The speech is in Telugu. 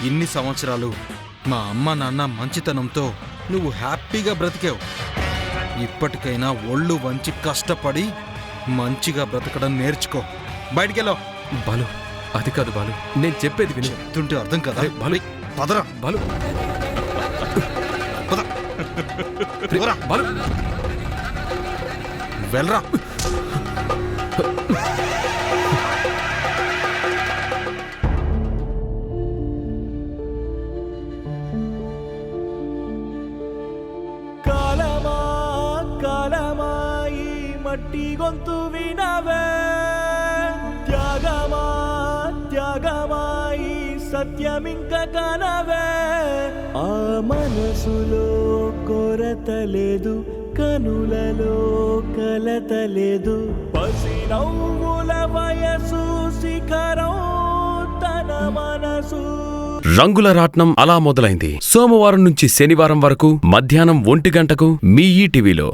ఇన్ని సంవత్సరాలు మా అమ్మ నాన్న మంచితనంతో నువ్వు హ్యాపీగా బ్రతికావు. ఇప్పటికైనా ఒళ్ళు వంచి కష్టపడి మంచిగా బ్రతకడం నేర్చుకో. బయటికెళ్ళో. బాలు, అది కాదు బాలు, నేను చెప్పేది విని. చెప్తుంటే అర్థం కదా. బాలు, పదరా బాలు, పద. బాలు, వెళ్ళరా. కాలమాయి మట్టి గొంతు వినవే, త్యాగమాయి సత్యమింక కనవే. ఆ మనసులో కొరత లేదు, కనులలో కలత లేదు. పసి నవ్వుల వయసు శిఖరం తన మనసు. రంగుల రాట్నం అలా మొదలైంది. సోమవారం నుంచి శనివారం వరకు మధ్యాహ్నం 1 గంటకు మీ ఈటీవీలో.